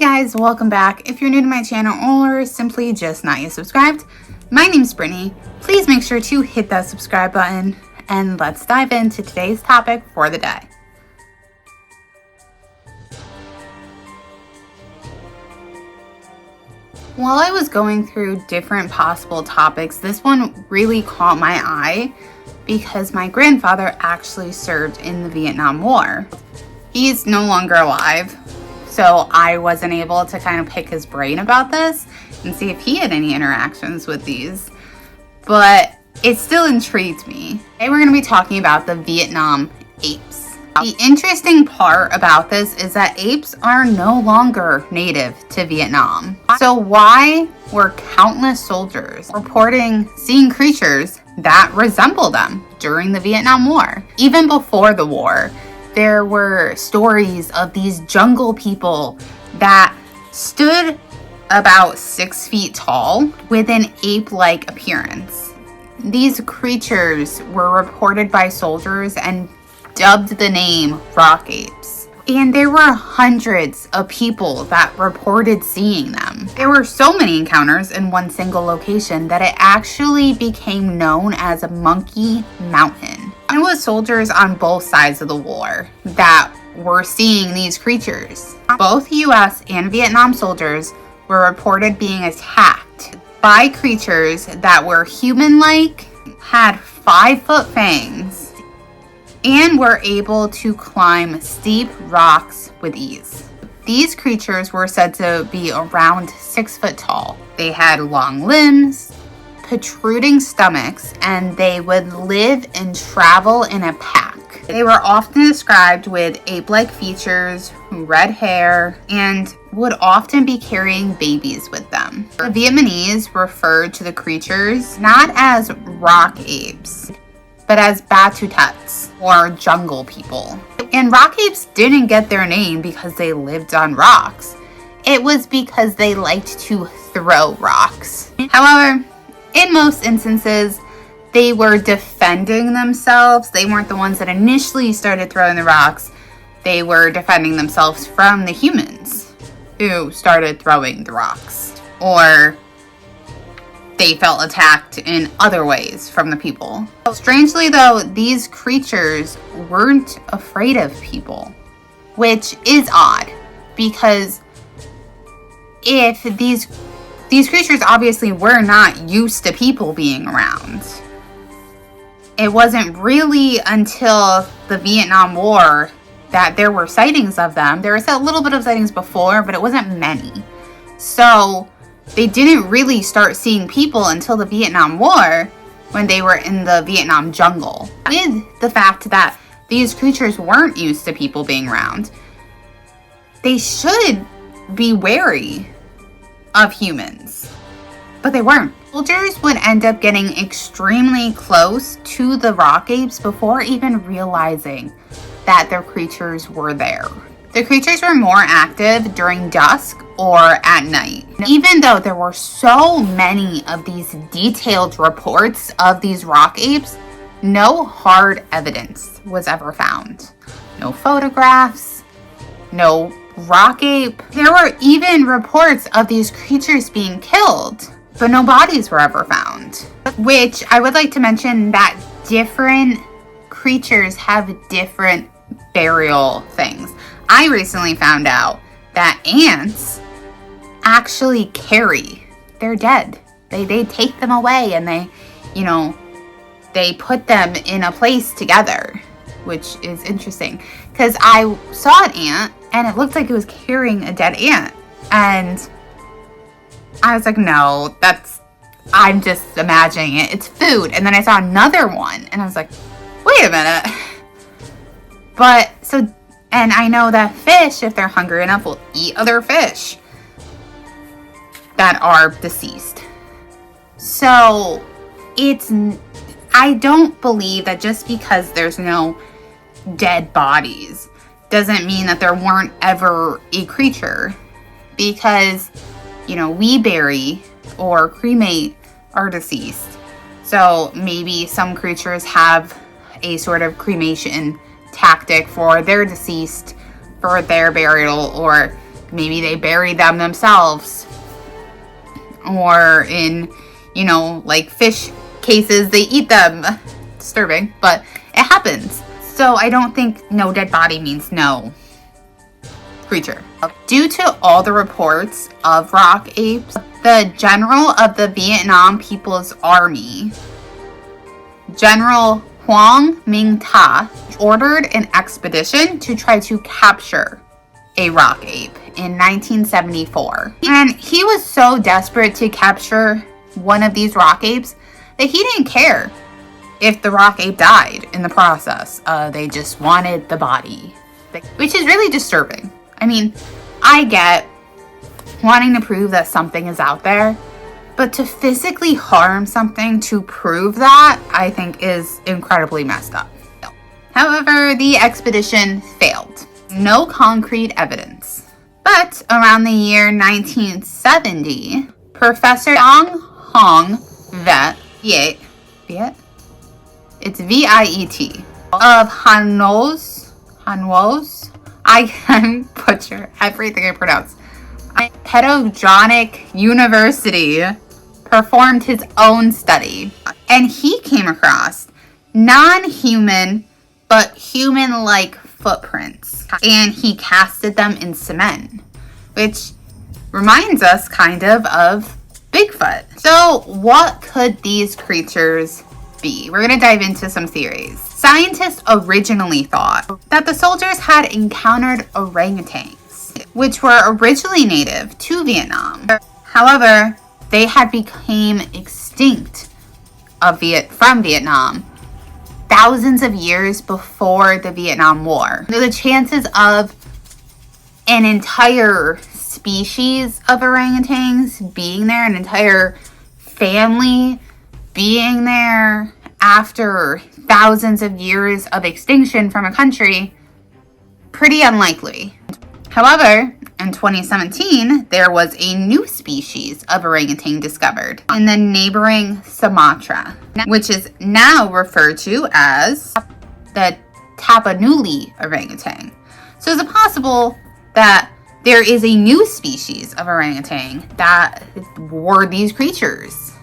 guys, welcome back. If you're new to my channel or simply just not yet subscribed, my name's Brittany. Please make sure to hit that subscribe button and let's dive into today's topic for the day. While I was going through different possible topics, this one really caught my eye because my grandfather actually served in the Vietnam War. He's no longer alive, so I wasn't able to kind of pick his brain about this and see if he had any interactions with these, but it still intrigued me. Today we're going to be talking about the Vietnam apes. The interesting part about this is that apes are no longer native to Vietnam. So why were countless soldiers reporting seeing creatures that resemble them during the Vietnam War? Even before the war, there were stories of these jungle people that stood about 6 feet tall with an ape-like appearance. These creatures were reported by soldiers and dubbed the name Rock Apes. And there were hundreds of people that reported seeing them. There were so many encounters in one single location that it actually became known as Monkey Mountain. It was soldiers on both sides of the war that were seeing these creatures. Both US and Vietnam soldiers were reported being attacked by creatures that were human-like, had 5-foot fangs, and were able to climb steep rocks with ease. These creatures were said to be around 6 foot tall. They had long limbs, protruding stomachs, and they would live and travel in a pack. They were often described with ape-like features, red hair, and would often be carrying babies with them. The Vietnamese referred to the creatures not as rock apes, but as batututs, or jungle people. And rock apes didn't get their name because they lived on rocks. It was because they liked to throw rocks. However, in most instances, they were defending themselves. They weren't the ones that initially started throwing the rocks. They were defending themselves from the humans who started throwing the rocks. Or they felt attacked in other ways from the people. Strangely though, these creatures weren't afraid of people, which is odd because if these creatures obviously were not used to people being around. It wasn't really until the Vietnam War that there were sightings of them. There was a little bit of sightings before, but it wasn't many. So they didn't really start seeing people until the Vietnam War when they were in the Vietnam jungle. With the fact that these creatures weren't used to people being around, they should be wary of humans, but they weren't. Soldiers would end up getting extremely close to the rock apes before even realizing that their creatures were there. The creatures were more active during dusk or at night. Even though there were so many of these detailed reports of these rock apes, no hard evidence was ever found. No photographs, no rock ape. There were even reports of these creatures being killed, but no bodies were ever found. Which I would like to mention that different creatures have different burial things. I recently found out that ants actually carry their dead. They take them away and they put them in a place together, which is interesting because I saw an ant and it looked like it was carrying a dead ant. And I was like, no, I'm just imagining it. It's food. And then I saw another one and I was like, wait a minute. And I know that fish, if they're hungry enough, will eat other fish that are deceased. So I don't believe that just because there's no dead bodies doesn't mean that there weren't ever a creature, because we bury or cremate our deceased. So maybe some creatures have a sort of cremation tactic for their deceased, for their burial, or maybe they buried them themselves. Or in, like fish cases, they eat them. Disturbing, but it happens. So I don't think no dead body means no creature. Due to all the reports of rock apes, the general of the Vietnam People's Army, General Hoang Minh Ta, ordered an expedition to try to capture a rock ape in 1974. And he was so desperate to capture one of these rock apes that he didn't care if the rock ape died in the process. They just wanted the body, which is really disturbing. I mean, I get wanting to prove that something is out there, but to physically harm something to prove that, I think is incredibly messed up. However, the expedition failed. No concrete evidence. But around the year 1970, Professor Dong Hong Viet, it's Viet, of Hanwos, I can butcher everything I pronounce, Pedagogonic University, performed his own study. And he came across non-human but human-like footprints. And he casted them in cement, which reminds us kind of Bigfoot. So what could these creatures be? We're going to dive into some theories. Scientists originally thought that the soldiers had encountered orangutans, which were originally native to Vietnam. However, they had become extinct from Vietnam thousands of years before the Vietnam War. So the chances of an entire species of orangutans being there, an entire family being there after thousands of years of extinction from a country, pretty unlikely. However, in 2017, there was a new species of orangutan discovered in the neighboring Sumatra, which is now referred to as the Tapanuli orangutan. So is it possible that there is a new species of orangutan that were these creatures?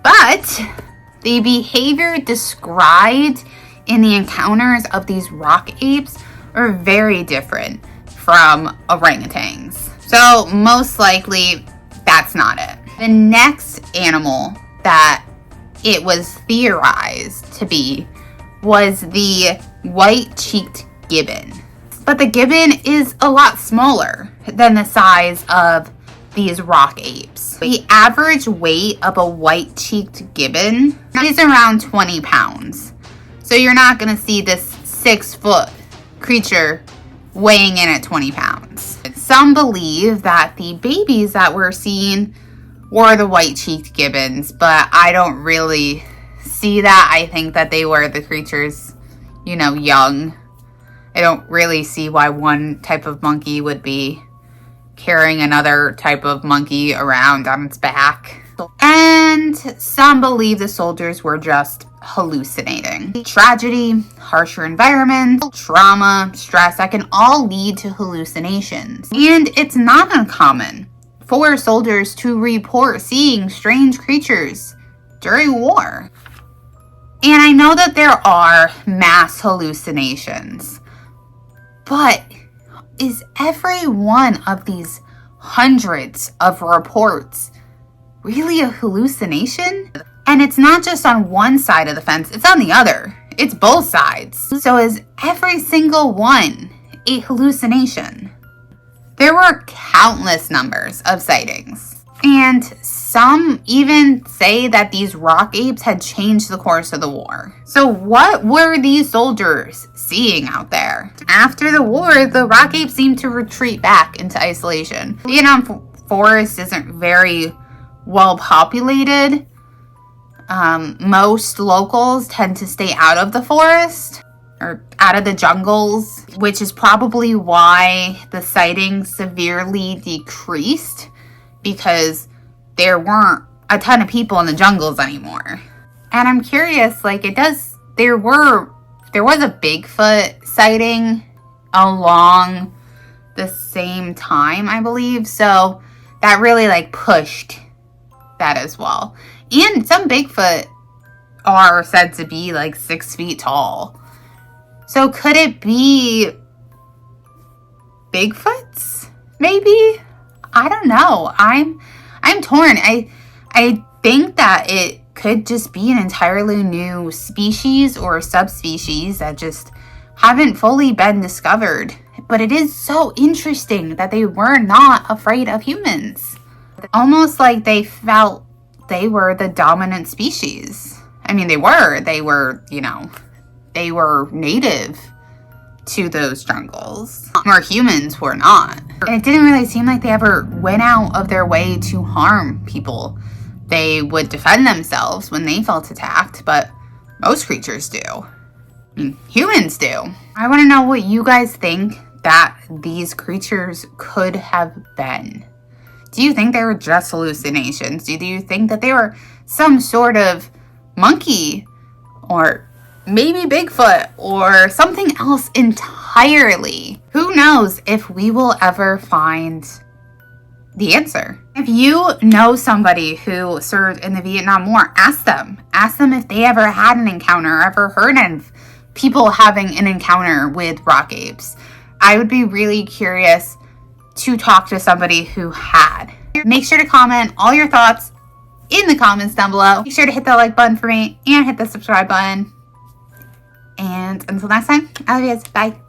But the behavior described in the encounters of these rock apes are very different from orangutans. So most likely that's not it. The next animal that it was theorized to be was the white-cheeked gibbon. But the gibbon is a lot smaller than the size of these rock apes. The average weight of a white-cheeked gibbon is around 20 pounds. So you're not going to see this 6-foot creature weighing in at 20 pounds. Some believe that the babies that we're seeing were the white-cheeked gibbons, but I don't really see that. I think that they were the creatures, young. I don't really see why one type of monkey would be carrying another type of monkey around on its back. And some believe the soldiers were just hallucinating. Tragedy, harsher environment, trauma, stress, that can all lead to hallucinations. And it's not uncommon for soldiers to report seeing strange creatures during war. And I know that there are mass hallucinations, but is every one of these hundreds of reports really a hallucination? And it's not just on one side of the fence, it's on the other. It's both sides. So is every single one a hallucination? There were countless numbers of sightings. And some even say that these rock apes had changed the course of the war. So what were these soldiers seeing out there? After the war, the rock apes seemed to retreat back into isolation. The Vietnam forest isn't very well populated. Most locals tend to stay out of the forest or out of the jungles, which is probably why the sightings severely decreased, because there weren't a ton of people in the jungles anymore. And I'm curious, there was a Bigfoot sighting along the same time, I believe. So that really like pushed that as well. And some Bigfoot are said to be like 6 feet tall. So could it be Bigfoots? Maybe? I don't know. I'm torn. I think that it could just be an entirely new species or subspecies that just haven't fully been discovered. But it is so interesting that they were not afraid of humans. Almost like they felt they were the dominant species. I mean, they were, you know, they were native to those jungles, where humans were not. And it didn't really seem like they ever went out of their way to harm people. They would defend themselves when they felt attacked, but most creatures do. I mean, humans do. I want to know what you guys think that these creatures could have been. Do you think they were just hallucinations? Do you think that they were some sort of monkey or maybe Bigfoot or something else entirely? Who knows if we will ever find the answer. If you know somebody who served in the Vietnam War, ask them. Ask them if they ever had an encounter or ever heard of people having an encounter with rock apes. I would be really curious to talk to somebody who had. Make sure to comment all your thoughts in the comments down below. Make sure to hit that like button for me and hit the subscribe button. And until next time, I love you guys. Bye.